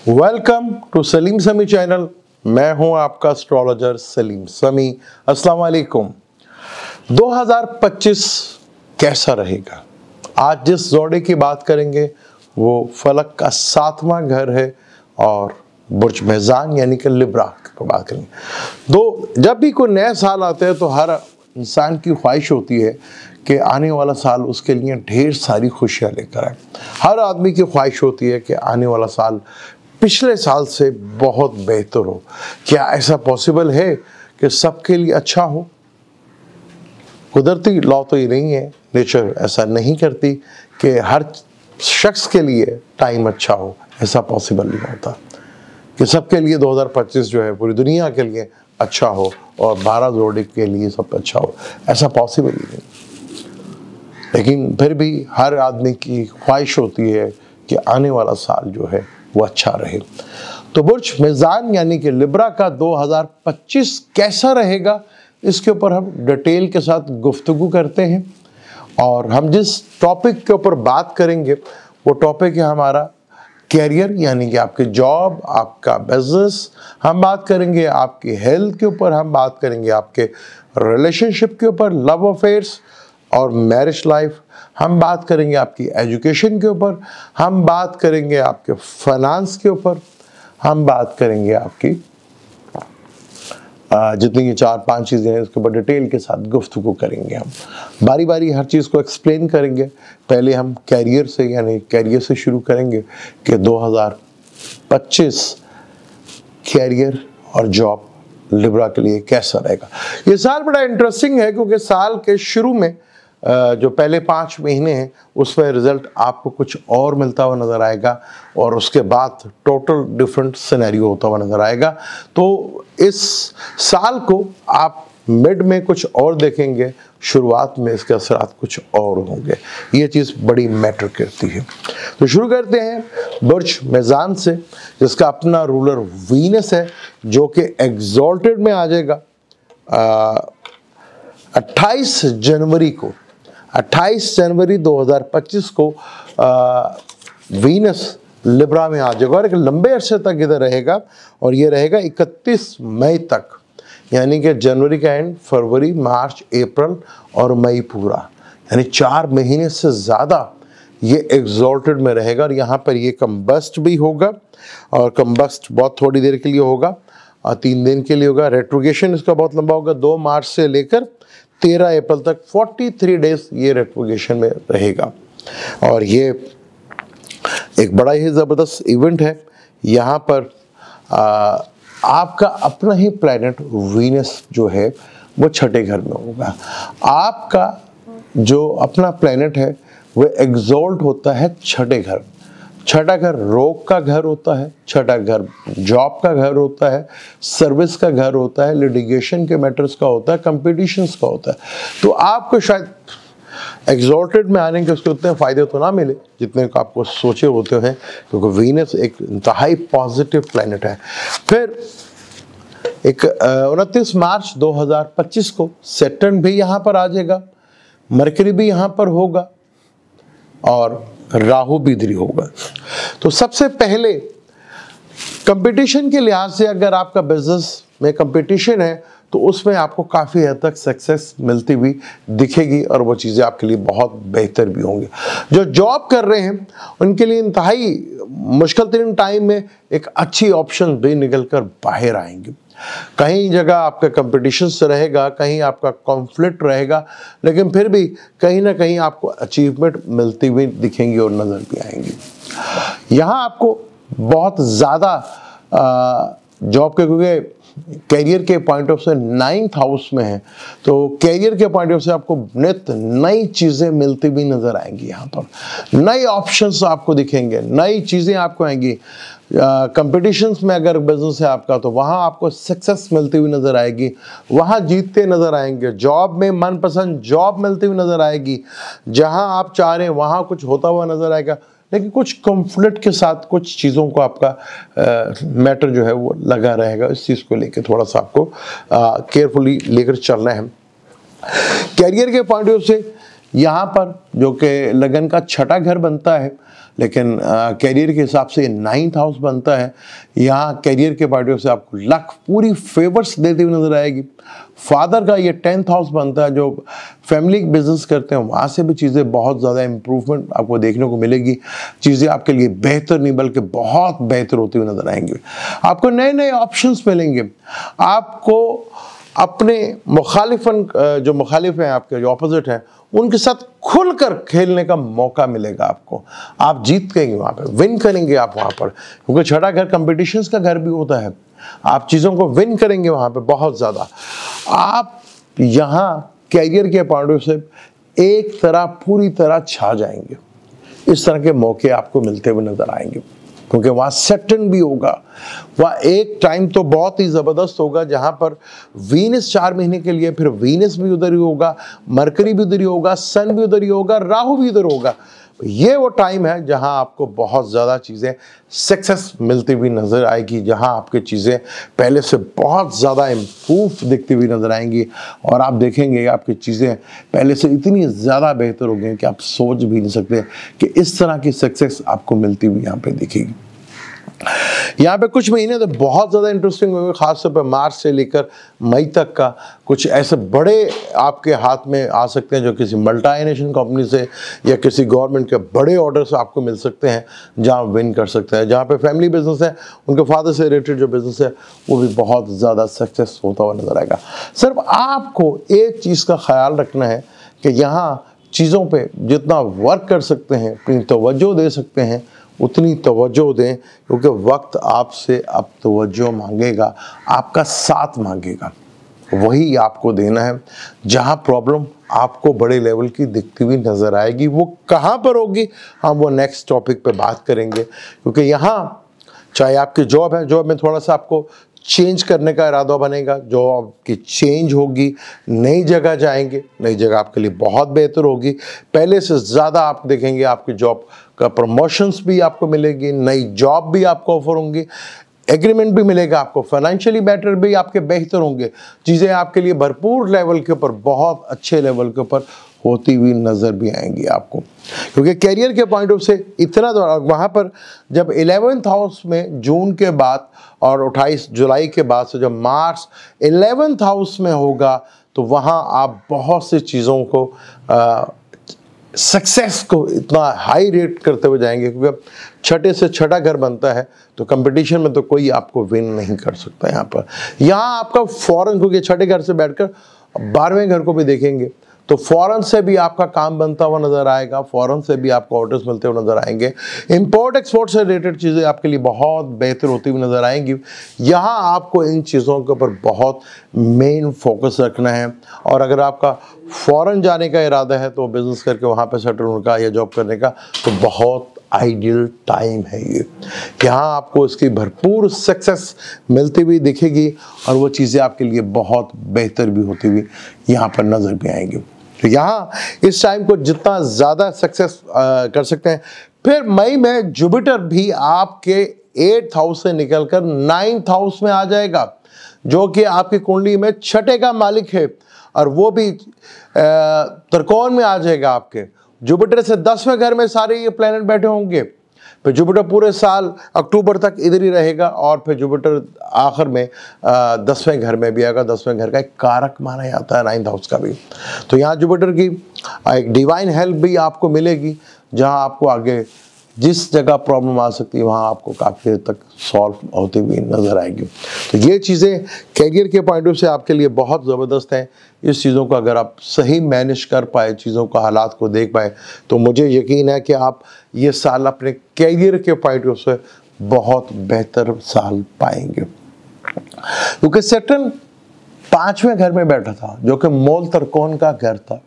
Welcome to Salim समी channel. मैं हूं आपका एस्ट्रोलॉजर सलीम समी। अस्सलाम वालेकुम। 2025 कैसा रहेगा? आज जिस जोड़े की बात करेंगे वो फलक का 7वां घर है और बुर्ज मेज़ान यानी कि लिब्रा पर बात करेंगे। जब भी कोई नया साल आता है तो हर इंसान की ख्वाहिश होती है कि आने वाला साल उसके लिए ढेर सारी खुशियाँ लेकर आए। हर आदमी की ख्वाहिश होती है कि आने वाला साल पिछले साल से बहुत बेहतर हो। क्या ऐसा पॉसिबल है कि सबके लिए अच्छा हो? कुदरती लॉ तो ये नहीं है, नेचर ऐसा नहीं करती कि हर शख्स के लिए टाइम अच्छा हो। ऐसा पॉसिबल नहीं होता कि सबके लिए 2025 जो है पूरी दुनिया के लिए अच्छा हो और 12 जोड़े के लिए सब अच्छा हो। ऐसा पॉसिबल ही नहीं। लेकिन फिर भी हर आदमी की ख्वाहिश होती है कि आने वाला साल जो है वो अच्छा रहे। तो बुर्ज मेज़ान यानी कि लिब्रा का 2025 कैसा रहेगा, इसके ऊपर हम डिटेल के साथ गुफ्तगू करते हैं। और हम जिस टॉपिक के ऊपर बात करेंगे वो टॉपिक है हमारा कैरियर यानी कि आपकी जॉब, आपका बिजनेस। हम बात करेंगे आपकी हेल्थ के ऊपर, हम बात करेंगे आपके रिलेशनशिप के ऊपर, लव अफेयर्स और मैरिज लाइफ। हम बात करेंगे आपकी एजुकेशन के ऊपर, हम बात करेंगे आपके फाइनेंस के ऊपर, हम बात करेंगे आपकी जितनी ये 4-5 चीज़ें हैं उसके ऊपर डिटेल के साथ गुफ्तगू करेंगे। हम बारी बारी हर चीज़ को एक्सप्लेन करेंगे। पहले हम कैरियर से यानी कैरियर से शुरू करेंगे कि 2025 कैरियर और जॉब लिब्रा के लिए कैसा रहेगा। ये साल बड़ा इंटरेस्टिंग है क्योंकि साल के शुरू में जो पहले 5 महीने हैं उसमें रिजल्ट आपको कुछ और मिलता हुआ नज़र आएगा और उसके बाद टोटल डिफरेंट सिनेरियो होता हुआ नज़र आएगा। तो इस साल को आप मिड में कुछ और देखेंगे, शुरुआत में इसके असरात कुछ और होंगे। ये चीज़ बड़ी मैटर करती है। तो शुरू करते हैं बुर्ज मेज़ान से, जिसका अपना रूलर वीनस है जो कि एग्जॉल्टेड में आ जाएगा 28 जनवरी 2025 को वीनस लिब्रा में आ जाएगा और एक लंबे अरसे तक इधर रहेगा और ये रहेगा 31 मई तक, यानी कि जनवरी का एंड, फरवरी, मार्च, अप्रैल और मई पूरा, यानी 4 महीने से ज़्यादा ये एग्जॉल्टेड में रहेगा। और यहाँ पर ये कम्बस्ट भी होगा और कम्बस्ट बहुत थोड़ी देर के लिए होगा, 3 दिन के लिए होगा। रेट्रोगेशन इसका बहुत लंबा होगा, 2 मार्च से लेकर 13 अप्रैल तक 43 डेज ये रेट्रोगेशन में रहेगा। और ये एक बड़ा ही ज़बरदस्त इवेंट है। यहाँ पर आपका अपना ही प्लैनेट वीनस जो है वो 6ठे घर में होगा। आपका जो अपना प्लैनेट है वो एग्जॉल्ट होता है 6ठे घर। 6ठा घर रोग का घर होता है, 6ठा घर जॉब का घर होता है, सर्विस का घर होता है, लिटिगेशन के मैटर्स का होता है, कंपटीशंस का होता है। तो आपको शायद एग्जॉल्टेड में आने के उसके उतने फ़ायदे तो ना मिले जितने को आपको सोचे होते हैं, क्योंकि वीनस एक इंतहाई पॉजिटिव प्लैनेट है। फिर 29 मार्च 2025 को सैटर्न भी यहाँ पर आ जाएगा, मरकरी भी यहाँ पर होगा और राहु भी इधर होगा। तो सबसे पहले कंपटीशन के लिहाज से अगर आपका बिजनेस में कंपटीशन है तो उसमें आपको काफ़ी हद तक सक्सेस मिलती हुई दिखेगी और वो चीज़ें आपके लिए बहुत बेहतर भी होंगी। जो जॉब कर रहे हैं उनके लिए इंतहाई मुश्किल तरीन टाइम में एक अच्छी ऑप्शन भी निकल कर बाहर आएंगे। कहीं जगह आपका कंपटीशन से रहेगा, कहीं आपका कॉन्फ्लिक्ट रहेगा, लेकिन फिर भी कहीं ना कहीं आपको अचीवमेंट मिलती हुई दिखेंगी और नज़र भी आएंगी। यहाँ आपको बहुत ज़्यादा जॉब के, क्योंकि कैरियर के पॉइंट ऑफ से 9th हाउस में है, तो कैरियर के पॉइंट ऑफ से आपको नित नई चीज़ें मिलती भी नज़र आएंगी। यहाँ पर नए ऑप्शंस आपको दिखेंगे, नई चीज़ें आपको आएंगी। कंपटीशंस में अगर बिजनेस है आपका तो वहाँ आपको सक्सेस मिलती हुई नज़र आएगी, वहाँ जीतते नज़र आएंगे। जॉब में मनपसंद जॉब मिलती हुई नज़र आएगी, जहाँ आप चाह रहे हैं वहाँ कुछ होता हुआ नज़र आएगा। लेकिन कुछ कॉन्फ्लिक्ट के साथ कुछ चीज़ों को आपका मैटर जो है वो लगा रहेगा। इस चीज़ को लेकर थोड़ा सा आपको केयरफुली लेकर चलना है। कैरियर के पॉइंट ऑफ व्यू से यहाँ पर जो कि लगन का छठा घर बनता है, लेकिन कैरियर के हिसाब से 9th हाउस बनता है। यहाँ कैरियर के पॉइंट से आपको लक पूरी फेवर्स देती हुई नजर आएगी। फादर का ये 10th हाउस बनता है, जो फैमिली बिजनेस करते हैं वहाँ से भी चीज़ें बहुत ज़्यादा इम्प्रूवमेंट आपको देखने को मिलेगी। चीज़ें आपके लिए बेहतर नहीं बल्कि बहुत बेहतर होती हुई नजर आएंगी। आपको नए नए ऑप्शंस मिलेंगे। आपको अपने मुखालिफन जो मुखालिफ हैं, आपके जो ऑपोजिट हैं, उनके साथ खुलकर खेलने का मौका मिलेगा आपको। आप जीत गएंगे वहाँ पर, विन करेंगे आप वहाँ पर, क्योंकि छठा घर कंपटीशंस का घर भी होता है। आप चीज़ों को विन करेंगे वहाँ पे बहुत ज़्यादा। आप यहाँ कैरियर के पॉइंट से एक तरह पूरी तरह छा जाएंगे। इस तरह के मौके आपको मिलते हुए नजर आएंगे, क्योंकि वहाँ सैटर्न भी होगा। वहाँ एक टाइम तो बहुत ही ज़बरदस्त होगा जहाँ पर वीनस 4 महीने के लिए, फिर वीनस भी उधर ही होगा, मरकरी भी उधर ही होगा, सन भी उधर ही होगा, राहु भी उधर होगा। ये वो टाइम है जहाँ आपको बहुत ज़्यादा चीज़ें सक्सेस मिलती हुई नज़र आएगी, जहाँ आपकी चीज़ें पहले से बहुत ज़्यादा इम्प्रूव दिखती हुई नज़र आएंगी। और आप देखेंगे आपकी चीज़ें पहले से इतनी ज़्यादा बेहतर हो गई कि आप सोच भी नहीं सकते कि इस तरह की सक्सेस आपको मिलती हुई यहाँ पे दिखेगी। यहाँ पे कुछ महीने तो बहुत ज़्यादा इंटरेस्टिंग होंगे, खासतौर पर मार्च से लेकर मई तक का। कुछ ऐसे बड़े आपके हाथ में आ सकते हैं जो किसी मल्टीनेशनल कंपनी से या किसी गवर्नमेंट के बड़े ऑर्डर्स आपको मिल सकते हैं, जहाँ विन कर सकते हैं। जहाँ पे फैमिली बिजनेस है, उनके फादर से रिलेटेड जो बिजनेस है वो भी बहुत ज़्यादा सक्सेस होता हुआ नजर आएगा। सिर्फ आपको एक चीज़ का ख्याल रखना है कि यहाँ चीज़ों पर जितना वर्क कर सकते हैं, अपनी तवज्जो दे सकते हैं, उतनी तवज्जो दें, क्योंकि वक्त आपसे अब तवज्जो मांगेगा, आपका साथ मांगेगा। वही आपको देना है। जहाँ प्रॉब्लम आपको बड़े लेवल की दिखती हुई नज़र आएगी, वो कहाँ पर होगी, हम वो नेक्स्ट टॉपिक पे बात करेंगे। क्योंकि यहाँ चाहे आपकी जॉब है, जॉब में थोड़ा सा आपको चेंज करने का इरादा बनेगा, जॉब की चेंज होगी, नई जगह जाएंगे, नई जगह आपके लिए बहुत बेहतर होगी। पहले से ज़्यादा आप देखेंगे आपकी जॉब का प्रमोशंस भी आपको मिलेगी, नई जॉब भी आपको ऑफर होंगी, एग्रीमेंट भी मिलेगा आपको, फाइनेंशियली बेटर भी आपके बेहतर होंगे। चीज़ें आपके लिए भरपूर लेवल के ऊपर, बहुत अच्छे लेवल के ऊपर होती हुई नज़र भी आएंगी आपको। क्योंकि कैरियर के पॉइंट ऑफ से इतना तो वहाँ पर जब 11th हाउस में जून के बाद और 28 जुलाई के बाद से जब मार्च 11th हाउस में होगा, तो वहाँ आप बहुत सी चीज़ों को सक्सेस को इतना हाई रेट करते हुए जाएंगे, क्योंकि छठे से छठा घर बनता है, तो कंपटीशन में तो कोई आपको विन नहीं कर सकता। यहाँ आपका फौरन, क्योंकि छठे घर से बैठकर 12वें घर को भी देखेंगे, तो फौरन से भी आपका काम बनता हुआ नजर आएगा, फौरन से भी आपको ऑर्डर्स मिलते हुए नजर आएंगे। इंपोर्ट एक्सपोर्ट से रिलेटेड चीज़ें आपके लिए बहुत बेहतर होती हुई नजर आएंगी। यहाँ आपको इन चीज़ों के ऊपर बहुत मेन फोकस रखना है। और अगर आपका फौरन जाने का इरादा है, तो बिजनेस करके वहाँ पर सेटल होने का या जॉब करने का, तो बहुत आइडियल टाइम है ये। यहाँ आपको इसकी भरपूर सक्सेस मिलती हुई दिखेगी और वो चीज़ें आपके लिए बहुत बेहतर भी होती हुई यहाँ पर नज़र भी आएंगी। तो यहाँ इस टाइम को जितना ज़्यादा सक्सेस कर सकते हैं। फिर मई में जुपिटर भी आपके 8th हाउस से निकलकर 9th हाउस में आ जाएगा, जो कि आपकी कुंडली में छठे का मालिक है, और वो भी त्रिकोण में आ जाएगा आपके। जुपिटर से 10वें घर में सारे ये प्लैनेट बैठे होंगे। फिर जुपिटर पूरे साल अक्टूबर तक इधर ही रहेगा, और फिर जुपिटर आखिर में 10वें घर में भी आएगा। 10वें घर का एक कारक माना जाता है 9th हाउस का भी। तो यहाँ जुपिटर की एक डिवाइन हेल्प भी आपको मिलेगी, जहाँ आपको आगे जिस जगह प्रॉब्लम आ सकती है वहाँ आपको काफ़ी हद तक सॉल्व होती हुई नज़र आएगी। तो ये चीज़ें कैरियर के पॉइंट ऑफ से आपके लिए बहुत ज़बरदस्त हैं। इस चीज़ों को अगर आप सही मैनेज कर पाए, चीज़ों का हालात को देख पाए, तो मुझे यकीन है कि आप ये साल अपने कैरियर के पॉइंट ऑफ से बहुत बेहतर साल पाएंगे। क्योंकि सैटर्न 5वें घर में बैठा था, जो कि मूल त्रिकोण का घर था,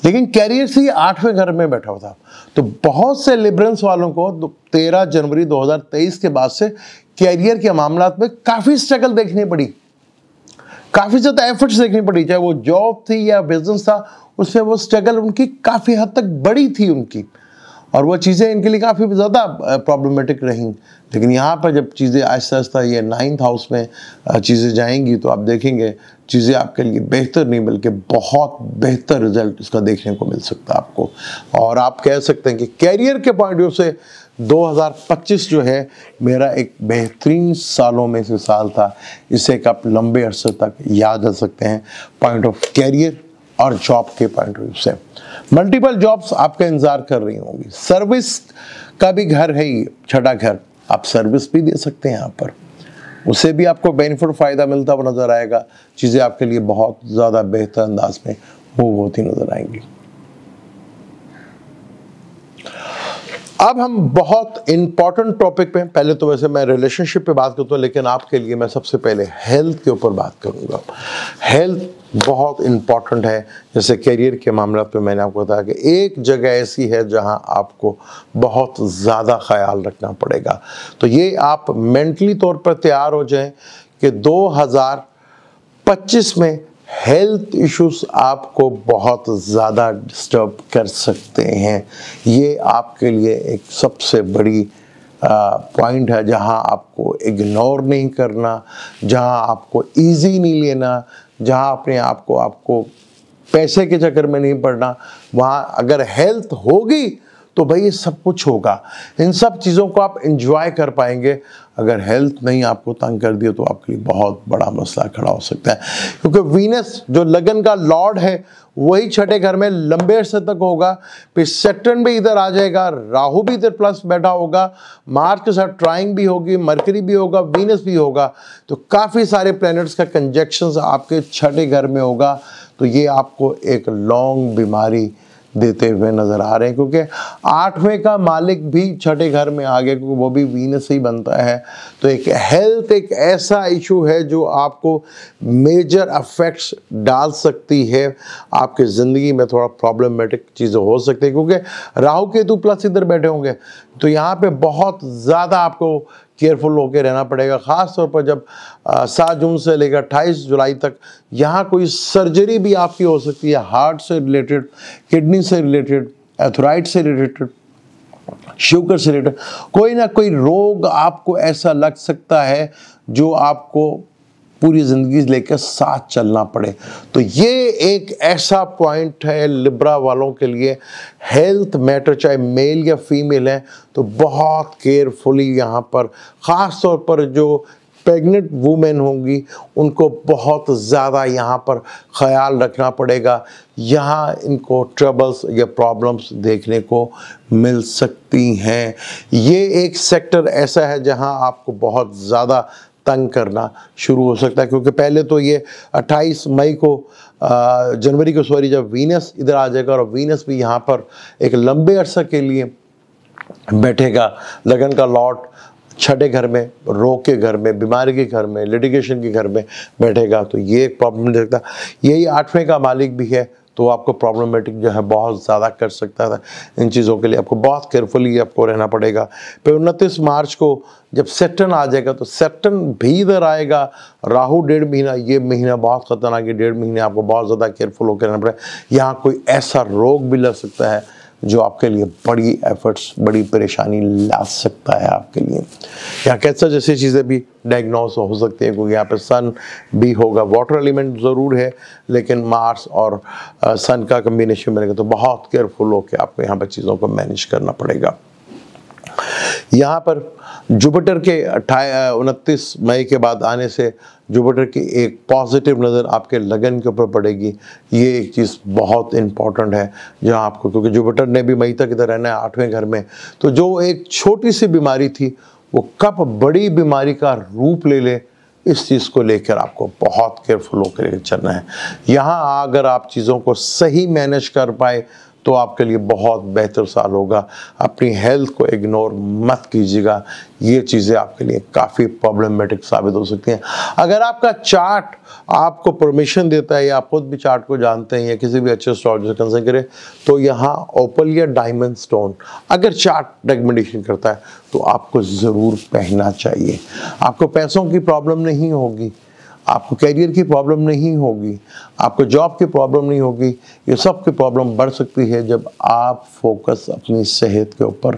लेकिन कैरियर से 8वें घर में बैठा हुआ था। तो बहुत से लिबरल्स वालों को 13 जनवरी 2023 के बाद से कैरियर के मामलात में काफ़ी स्ट्रगल देखनी पड़ी, काफ़ी ज़्यादा एफर्ट्स देखनी पड़ी। चाहे वो जॉब थी या बिजनेस था, उसमें वो स्ट्रगल उनकी काफ़ी हद तक बड़ी थी उनकी। और वो चीज़ें इनके लिए काफ़ी ज़्यादा प्रॉब्लमेटिक रहीं। लेकिन यहाँ पर जब चीज़ें आहिस्ता आहिस्ता ये 9th हाउस में चीज़ें जाएंगी तो आप देखेंगे चीज़ें आपके लिए बेहतर नहीं बल्कि बहुत बेहतर रिजल्ट इसका देखने को मिल सकता है आपको। और आप कह सकते हैं कि कैरियर के पॉइंट व्यू से 2025 जो है मेरा एक बेहतरीन सालों में से साल था। इसे एक आप लंबे अरसे तक याद रख सकते हैं पॉइंट ऑफ कैरियर और जॉब के पॉइंट ऑफ व्यू से। मल्टीपल जॉब्स आपका इंतजार कर रही होंगी। सर्विस का भी घर है ही, छठा घर, आप सर्विस भी दे सकते हैं यहाँ पर, उससे भी आपको बेनिफिट फ़ायदा मिलता हुआ नज़र आएगा। चीज़ें आपके लिए बहुत ज़्यादा बेहतर अंदाज में मूव होती नज़र आएंगी। अब हम बहुत इंपॉर्टेंट टॉपिक पे, पहले तो वैसे मैं रिलेशनशिप पे बात करता हूँ लेकिन आपके लिए मैं सबसे पहले हेल्थ के ऊपर बात करूँगा। हेल्थ बहुत इंपॉर्टेंट है। जैसे करियर के मामला पे मैंने आपको बताया कि एक जगह ऐसी है जहां आपको बहुत ज़्यादा ख्याल रखना पड़ेगा। तो ये आप मेंटली तौर पर तैयार हो जाएं कि 2025 में हेल्थ इश्यूज आपको बहुत ज़्यादा डिस्टर्ब कर सकते हैं। ये आपके लिए एक सबसे बड़ी पॉइंट है जहां आपको इग्नोर नहीं करना, जहां आपको इजी नहीं लेना, जहां अपने आपको पैसे के चक्कर में नहीं पड़ना। वहां अगर हेल्थ होगी तो भाई सब कुछ होगा। इन सब चीज़ों को आप एंजॉय कर पाएंगे। अगर हेल्थ नहीं आपको तंग कर दिया तो आपके लिए बहुत बड़ा मसला खड़ा हो सकता है, क्योंकि वीनस जो लगन का लॉर्ड है वही छठे घर में लंबे अरसे तक होगा। फिर सैटर्न भी इधर आ जाएगा, राहु भी इधर प्लस बैठा होगा, मार्स के साथ ट्राइंग भी होगी, मरकरी भी होगा, वीनस भी होगा। तो काफ़ी सारे प्लैनेट्स का कंजक्शंस आपके छठे घर में होगा। तो ये आपको एक लॉन्ग बीमारी देते हुए नज़र आ रहे हैं, क्योंकि 8वें का मालिक भी छठे घर में आ गया, क्योंकि वो भी वीनस से ही बनता है। तो एक हेल्थ एक ऐसा इशू है जो आपको मेजर अफेक्ट्स डाल सकती है। आपकी ज़िंदगी में थोड़ा प्रॉब्लमेटिक चीज़ें हो सकती है, क्योंकि राहु केतु प्लस इधर बैठे होंगे। तो यहाँ पे बहुत ज़्यादा आपको केयरफुल होकर रहना पड़ेगा, ख़ास तौर पर जब 7 जून से लेकर 28 जुलाई तक यहाँ कोई सर्जरी भी आपकी हो सकती है, हार्ट से रिलेटेड, किडनी से रिलेटेड, एथराइड से रिलेटेड, शुगर से रिलेटेड। कोई ना कोई रोग आपको ऐसा लग सकता है जो आपको पूरी ज़िंदगी लेकर साथ चलना पड़े। तो ये एक ऐसा पॉइंट है लिब्रा वालों के लिए। हेल्थ मैटर चाहे मेल या फीमेल है तो बहुत केयरफुली यहाँ पर, ख़ास तौर पर जो प्रेग्नेंट वुमेन होंगी उनको बहुत ज़्यादा यहाँ पर ख्याल रखना पड़ेगा। यहाँ इनको ट्रबल्स या प्रॉब्लम्स देखने को मिल सकती हैं। ये एक सेक्टर ऐसा है जहाँ आपको बहुत ज़्यादा तंग करना शुरू हो सकता है, क्योंकि पहले तो ये 28 मई को जनवरी को जब वीनस इधर आ जाएगा और वीनस भी यहाँ पर एक लंबे अरसे के लिए बैठेगा। लगन का लॉर्ड छठे घर में, रोग के घर में, बीमारी के घर में, लिटिगेशन के घर में बैठेगा। तो ये एक प्रॉब्लम देखता है। यही 8वें का मालिक भी है, तो आपको प्रॉब्लमेटिक जो है बहुत ज़्यादा कर सकता था। इन चीज़ों के लिए आपको बहुत केयरफुली आपको रहना पड़ेगा। फिर 29 मार्च को जब सैटर्न आ जाएगा तो सैटर्न भी इधर आएगा। राहु 1.5 महीना, ये महीना बहुत ख़तरनाक है। 1.5 महीने आपको बहुत ज़्यादा केयरफुल होकर रहना पड़ेगा। यहाँ कोई ऐसा रोग भी लग सकता है जो आपके लिए बड़ी एफर्ट्स, बड़ी परेशानी ला सकता है आपके लिए। यहाँ कैंसर जैसी चीज़ें भी डायग्नोस हो सकती है, क्योंकि यहाँ पे सन भी होगा। वाटर एलिमेंट ज़रूर है लेकिन मार्स और सन का कम्बिनेशन बनेगा, तो बहुत केयरफुल होकर आपको यहाँ पर चीज़ों को मैनेज करना पड़ेगा। यहाँ पर जुपिटर के 29 मई के बाद आने से जुपिटर की एक पॉजिटिव नज़र आपके लगन के ऊपर पड़ेगी। ये एक चीज़ बहुत इम्पॉर्टेंट है जहाँ आपको, क्योंकि जुपिटर ने भी मई तक इधर रहना है 8वें घर में। तो जो एक छोटी सी बीमारी थी वो कब बड़ी बीमारी का रूप ले ले, इस चीज़ को लेकर आपको बहुत केयरफुल होकर चलना है। यहाँ अगर आप चीज़ों को सही मैनेज कर पाए तो आपके लिए बहुत बेहतर साल होगा। अपनी हेल्थ को इग्नोर मत कीजिएगा, ये चीज़ें आपके लिए काफ़ी प्रॉब्लमेटिक साबित हो सकती हैं। अगर आपका चार्ट आपको परमिशन देता है या आप खुद भी चार्ट को जानते हैं या किसी भी अच्छे एस्ट्रोलॉजर से कंसल्ट करें, तो यहाँ ओपल या डायमंड स्टोन अगर चार्ट रिकमेंडेशन करता है तो आपको ज़रूर पहनना चाहिए। आपको पैसों की प्रॉब्लम नहीं होगी, आपको कैरियर की प्रॉब्लम नहीं होगी, आपको जॉब की प्रॉब्लम नहीं होगी। ये सब की प्रॉब्लम बढ़ सकती है जब आप फोकस अपनी सेहत के ऊपर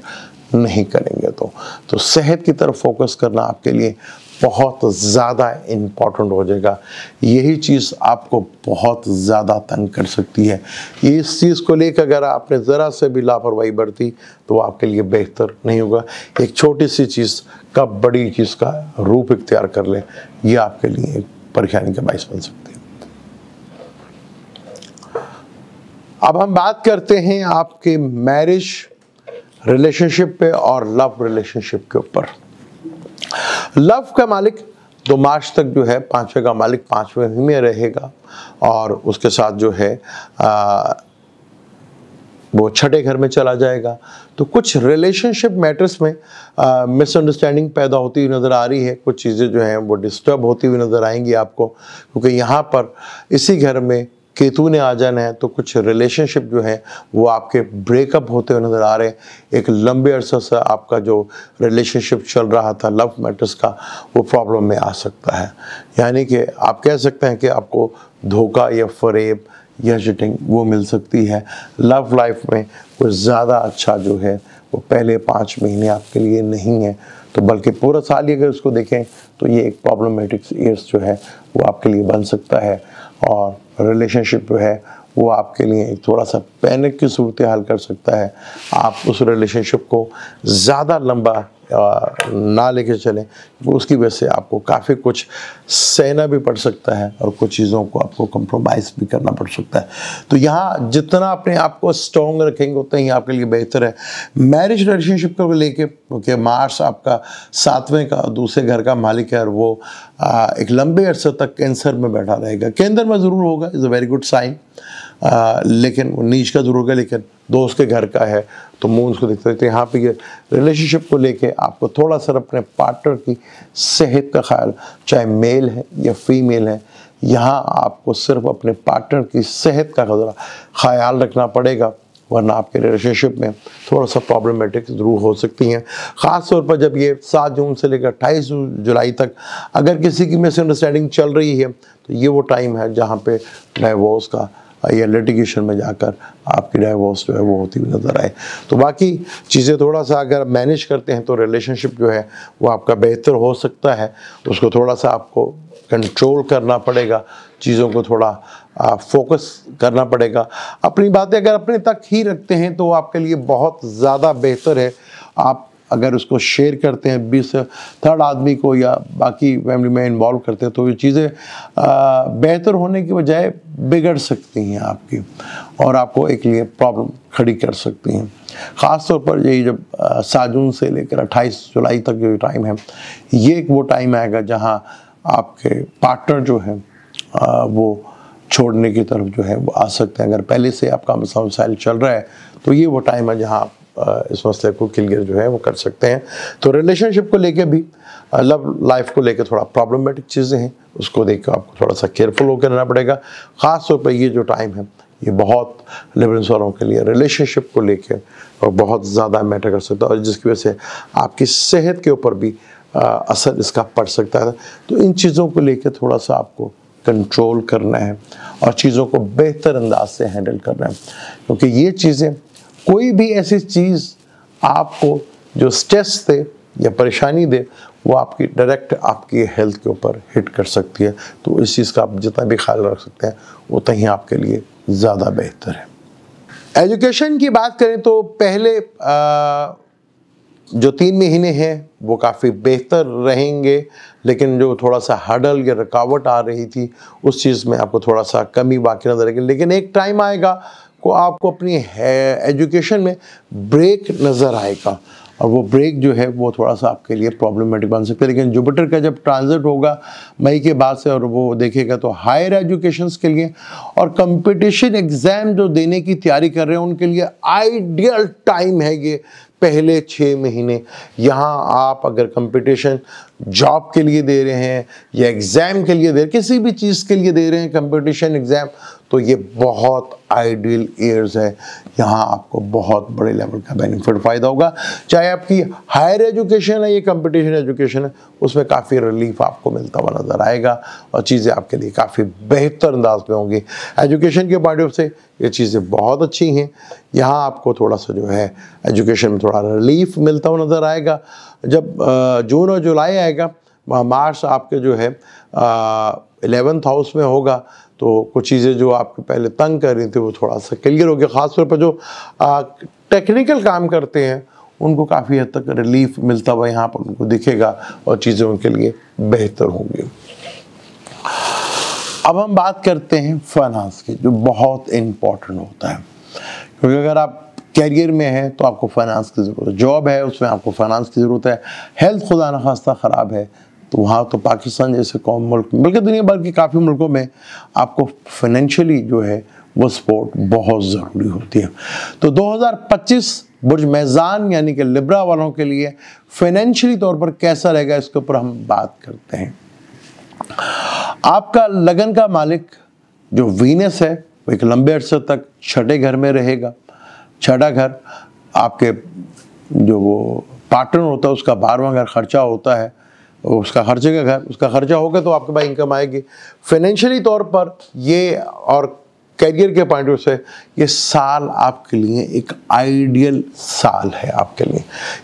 नहीं करेंगे। तो सेहत की तरफ फोकस करना आपके लिए बहुत ज़्यादा इम्पॉर्टेंट हो जाएगा। यही चीज़ आपको बहुत ज़्यादा तंग कर सकती है। इस चीज़ को लेकर अगर आपने ज़रा से भी लापरवाही बरती तो आपके लिए बेहतर नहीं होगा। एक छोटी सी चीज़ कब बड़ी चीज़ का रूप इख्तियार कर ले, ये आपके लिए एक परेशानी का बायस बन सकती है। अब हम बात करते हैं आपके मैरिज रिलेशनशिप पे और लव रिलेशनशिप के ऊपर। लव का मालिक 2 मार्च तक जो है 5वें का मालिक 5वें में रहेगा और उसके साथ जो है वो 6ठे घर में चला जाएगा। तो कुछ रिलेशनशिप मैटर्स में मिसअंडरस्टैंडिंग पैदा होती हुई नज़र आ रही है। कुछ चीज़ें जो हैं वो डिस्टर्ब होती हुई नज़र आएंगी आपको, क्योंकि यहाँ पर इसी घर में केतु ने आ जाना है। तो कुछ रिलेशनशिप जो है वो आपके ब्रेकअप होते हुए नज़र आ रहे हैं। एक लंबे अरसे से आपका जो रिलेशनशिप चल रहा था लव मैटर्स का, वो प्रॉब्लम में आ सकता है। यानी कि आप कह सकते हैं कि आपको धोखा या फरेब या चिटिंग वो मिल सकती है। लव लाइफ में कुछ ज़्यादा अच्छा जो है वो पहले 5 महीने आपके लिए नहीं है, तो बल्कि पूरा साल ही अगर उसको देखें तो ये एक प्रॉब्लमेटिक ईयर्स जो है वो आपके लिए बन सकता है। और रिलेशनशिप जो है वो आपके लिए एक थोड़ा सा पैनिक की सूरत हाल कर सकता है। आप उस रिलेशनशिप को ज़्यादा लंबा ना लेके चलें, उसकी वजह से आपको काफ़ी कुछ सहना भी पड़ सकता है और कुछ चीज़ों को आपको कंप्रोमाइज़ भी करना पड़ सकता है। तो यहाँ जितना अपने आप को स्ट्रॉन्ग रखेंगे उतना ही आपके लिए बेहतर है। मैरिज रिलेशनशिप को लेके, क्योंकि मार्च आपका 7वें का दूसरे घर का मालिक है और वो एक लंबे अरसे तक कैंसर में बैठा रहेगा। केंद्र में ज़रूर होगा, is a very good sign, लेकिन वो नीच का ज़रूर होगा, लेकिन दोस्त के घर का है तो मुँह उसको देखते रहते। यहाँ पे ये रिलेशनशिप को लेके आपको थोड़ा सा अपने पार्टनर की सेहत का ख्याल, चाहे मेल है या फीमेल है, यहाँ आपको सिर्फ अपने पार्टनर की सेहत का ख्याल रखना पड़ेगा, वरना आपके रिलेशनशिप में थोड़ा सा प्रॉब्लमेटिक ज़रूर हो सकती हैं। ख़ास तौर पर जब ये 7 जून से लेकर 28 जुलाई तक अगर किसी की मिसअंडरस्टैंडिंग चल रही है तो ये वो टाइम है जहाँ पे डाइवोर्स का या लिटिगेशन में जाकर आपकी डाइवोर्स जो है वो होती हुई नज़र आए। तो बाकी चीज़ें थोड़ा सा अगर मैनेज करते हैं तो रिलेशनशिप जो है वो आपका बेहतर हो सकता है। तो उसको थोड़ा सा आपको कंट्रोल करना पड़ेगा, चीज़ों को थोड़ा फोकस करना पड़ेगा। अपनी बातें अगर अपने तक ही रखते हैं तो आपके लिए बहुत ज़्यादा बेहतर है। आप अगर उसको शेयर करते हैं 20 थर्ड आदमी को या बाकी फैमिली में इन्वॉल्व करते हैं तो ये चीज़ें बेहतर होने की बजाय बिगड़ सकती हैं आपकी और आपको एक लिए प्रॉब्लम खड़ी कर सकती हैं। ख़ास तौर पर यही जब 7 जून से लेकर 28 जुलाई तक जो टाइम है, ये एक वो टाइम आएगा जहां आपके पार्टनर जो है वो छोड़ने की तरफ जो है वो आ सकते हैं। अगर पहले से आपका मसाइल चल रहा है तो ये वो टाइम है जहां इस मसले को क्लियर जो है वो कर सकते हैं। तो रिलेशनशिप को लेके भी, लव लाइफ को लेके थोड़ा प्रॉब्लमेटिक चीज़ें हैं, उसको देख कर आपको थोड़ा सा केयरफुल होकर रहना पड़ेगा। ख़ास तौर पर ये जो टाइम है ये बहुत लिबरेंस वालों के लिए रिलेशनशिप को लेके और बहुत ज़्यादा मैटर कर सकता है और जिसकी वजह से आपकी सेहत के ऊपर भी असर इसका पड़ सकता है। तो इन चीज़ों को लेकर थोड़ा सा आपको कंट्रोल करना है और चीज़ों को बेहतर अंदाज से हैंडल करना है, क्योंकि ये चीज़ें, कोई भी ऐसी चीज़ आपको जो स्ट्रेस दे या परेशानी दे वो आपकी डायरेक्ट आपकी हेल्थ के ऊपर हिट कर सकती है। तो इस चीज़ का आप जितना भी ख्याल रख सकते हैं उतना ही आपके लिए ज़्यादा बेहतर है। एजुकेशन की बात करें तो पहले जो 3 महीने हैं वो काफ़ी बेहतर रहेंगे, लेकिन जो थोड़ा सा हर्डल या रुकावट आ रही थी उस चीज़ में आपको थोड़ा सा कमी बाकी नजर आएगी। लेकिन एक टाइम आएगा को आपको अपनी एजुकेशन में ब्रेक नज़र आएगा और वो ब्रेक जो है वो थोड़ा सा आपके लिए प्रॉब्लमेटिक बन सकता है। लेकिन जुपिटर का जब ट्रांजिट होगा मई के बाद से और वो देखेगा तो हायर एजुकेशंस के लिए और कंपटीशन एग्ज़ाम जो देने की तैयारी कर रहे हैं उनके लिए आइडियल टाइम है ये पहले 6 महीने। यहाँ आप अगर कंपटीशन जॉब के लिए दे रहे हैं या एग्ज़ाम के लिए दे रहे हैं, किसी भी चीज़ के लिए दे रहे हैं कंपटीशन एग्ज़ाम, तो ये बहुत आइडियल ईयर्स है, यहाँ आपको बहुत बड़े लेवल का बेनिफिट फ़ायदा होगा। चाहे आपकी हायर एजुकेशन है या कंपटीशन एजुकेशन है, उसमें काफ़ी रिलीफ आपको मिलता हुआ नज़र आएगा और चीज़ें आपके लिए काफ़ी बेहतर अंदाज में होंगी। एजुकेशन के पॉइंट ऑफ से ये चीज़ें बहुत अच्छी हैं। यहाँ आपको थोड़ा सा जो है एजुकेशन में थोड़ा रिलीफ मिलता हुआ नज़र आएगा। जब जून और जुलाई आएगा, मार्च आपके जो है 11th हाउस में होगा, तो कुछ चीज़ें जो आपको पहले तंग कर रही थी वो थोड़ा सा क्लियर हो गया। ख़ासतौर पर जो टेक्निकल काम करते हैं उनको काफ़ी हद तक रिलीफ मिलता हुआ यहाँ पर उनको दिखेगा और चीज़ें उनके लिए बेहतर होंगी। अब हम बात करते हैं फाइनेंस की, जो बहुत इम्पोर्टेंट होता है, क्योंकि अगर आप कैरियर में है तो आपको फाइनेंस की ज़रूरत है, जॉब है उसमें आपको फाइनेंस की ज़रूरत है, हेल्थ खुदा न खास्ता ख़राब है तो वहाँ तो पाकिस्तान जैसे कौम मुल्क, बल्कि दुनिया भर के काफ़ी मुल्कों में आपको फाइनेंशियली जो है वो सपोर्ट बहुत ज़रूरी होती है। तो 2025 बुर्ज मेज़ान यानी कि लिब्रा वालों के लिए फाइनेंशियली तौर पर कैसा रहेगा, इसके ऊपर हम बात करते हैं। आपका लगन का मालिक जो वीनस है वो एक लंबे अरसे तक छठे घर में रहेगा। छठा घर आपके जो वो पार्टनर होता है उसका 12वां घर खर्चा होता है, उसका खर्चे का घर, उसका खर्चा होगा तो आपके पास इनकम आएगी। फाइनेंशियली तौर पर ये और करियर के पॉइंट ऑफ से ये साल आपके लिए एक आइडियल साल है आपके लिए।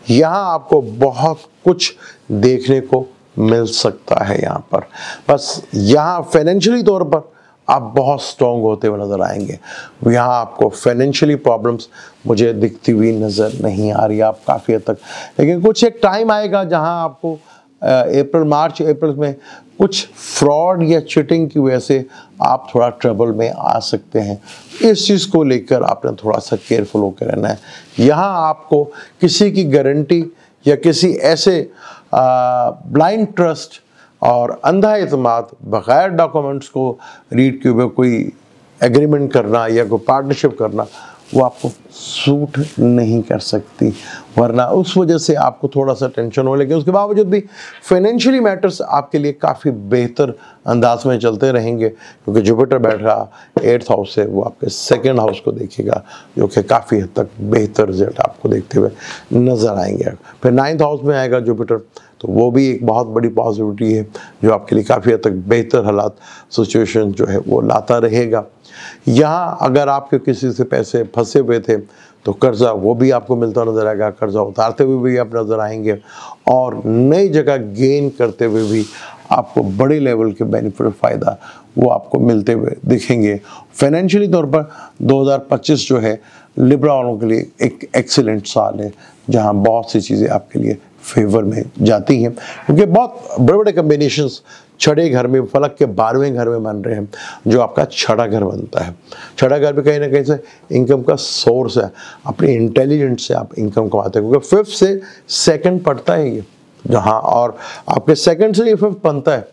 यहाँ आपको बहुत कुछ देखने को मिल सकता है यहाँ पर, बस यहाँ फाइनेंशियली तौर पर आप बहुत स्ट्रॉन्ग होते हुए नज़र आएंगे। यहाँ आपको फाइनेंशियली प्रॉब्लम्स मुझे दिखती हुई नज़र नहीं आ रही आप काफ़ी हद तक, लेकिन कुछ एक टाइम आएगा जहाँ आपको मार्च अप्रैल में कुछ फ्रॉड या चीटिंग की वजह से आप थोड़ा ट्रबल में आ सकते हैं। इस चीज़ को लेकर आपने थोड़ा सा केयरफुल होकर रहना है। यहाँ आपको किसी की गारंटी या किसी ऐसे ब्लाइंड ट्रस्ट और अंधा एतमाद बग़ैर डॉक्यूमेंट्स को रीड किए हुए कोई एग्रीमेंट करना या कोई पार्टनरशिप करना वो आपको सूट नहीं कर सकती, वरना उस वजह से आपको थोड़ा सा टेंशन हो। लेकिन उसके बावजूद भी फाइनेंशियली मैटर्स आपके लिए काफ़ी बेहतर अंदाज में चलते रहेंगे, क्योंकि जुपिटर बैठ रहा 8th हाउस से वो आपके 2nd हाउस को देखेगा, जो कि काफ़ी हद तक बेहतर रिजल्ट आपको देखते हुए नज़र आएंगे। फिर 9th हाउस में आएगा जुपिटर, तो वो भी एक बहुत बड़ी पॉजिटिविटी है जो आपके लिए काफ़ी हद तक बेहतर हालात सिचुएशन जो है वो लाता रहेगा। यहाँ अगर आपके किसी से पैसे फंसे हुए थे तो कर्जा वो भी आपको मिलता नज़र आएगा, कर्जा उतारते हुए भी आप नज़र आएंगे और नई जगह गेन करते हुए भी आपको बड़े लेवल के बेनिफिट फ़ायदा वो आपको मिलते हुए दिखेंगे। फाइनेंशियली तौर पर 2025 जो है लिब्रा वालों के लिए एक एक्सीलेंट साल है, जहाँ बहुत सी चीज़ें आपके लिए फेवर में जाती हैं, क्योंकि बहुत बड़े बड़े कम्बिनेशंस छठे घर में, फलक के 12वें घर में बन रहे हैं, जो आपका छठा घर बनता है। छठा घर भी कहीं ना कहीं से इनकम का सोर्स है, अपनी इंटेलिजेंस से आप इनकम कमाते हैं, क्योंकि 5th से 2nd पड़ता है ये जहाँ, और आपके 2nd से ये 5th बनता है,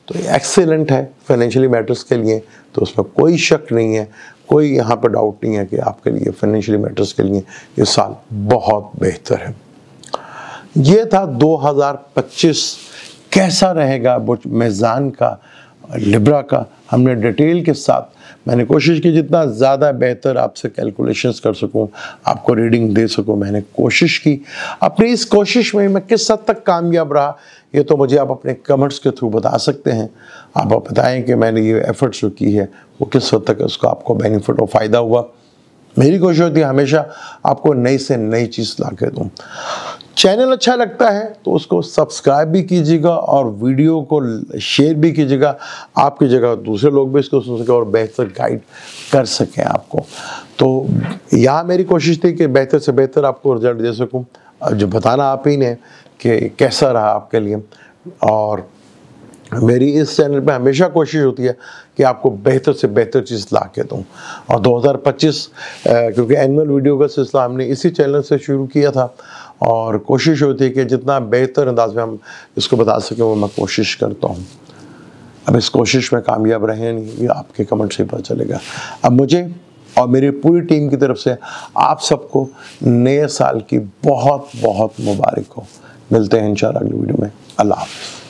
तो ये एक्सीलेंट है फाइनेंशियली मैटर्स के लिए। तो उसमें कोई शक नहीं है, कोई यहाँ पर डाउट नहीं है कि आपके लिए फाइनेंशियली मैटर्स के लिए ये साल बहुत बेहतर है। ये था 2025 कैसा रहेगा बुर्ज मेज़ान का, लिब्रा का। हमने डिटेल के साथ मैंने कोशिश की जितना ज़्यादा बेहतर आपसे कैलकुलेशंस कर सकूं, आपको रीडिंग दे सकूं, मैंने कोशिश की। अपनी इस कोशिश में मैं किस हद तक कामयाब रहा ये तो मुझे आप अपने कमेंट्स के थ्रू बता सकते हैं। आप बताएं कि मैंने ये एफर्ट्स जो की है वो किस हद तक उसका आपको बेनिफिट और फ़ायदा हुआ। मेरी कोशिश होती है हमेशा आपको नई से नई चीज़ ला के दूँ। चैनल अच्छा लगता है तो उसको सब्सक्राइब भी कीजिएगा और वीडियो को शेयर भी कीजिएगा, आपकी जगह दूसरे लोग भी इसको सुन सकें और बेहतर गाइड कर सकें आपको। तो यहाँ मेरी कोशिश थी कि बेहतर से बेहतर आपको रिजल्ट दे सकूँ, जो बताना आप ही ने कि कैसा रहा आपके लिए। और मेरी इस चैनल पे हमेशा कोशिश होती है कि आपको बेहतर से बेहतर चीज़ ला के दूँ। और 2025 क्योंकि एनुअल वीडियो का सिलसिला हमने इसी चैनल से शुरू किया था और कोशिश होती है कि जितना बेहतर अंदाज में हम इसको बता सकें वो मैं कोशिश करता हूँ। अब इस कोशिश में कामयाब रहे नहीं ये आपके कमेंट से पता चलेगा। अब मुझे और मेरी पूरी टीम की तरफ से आप सबको नए साल की बहुत बहुत मुबारक हो। मिलते हैं इंशाल्लाह अगली वीडियो में। अल्लाह हाफ़िज़।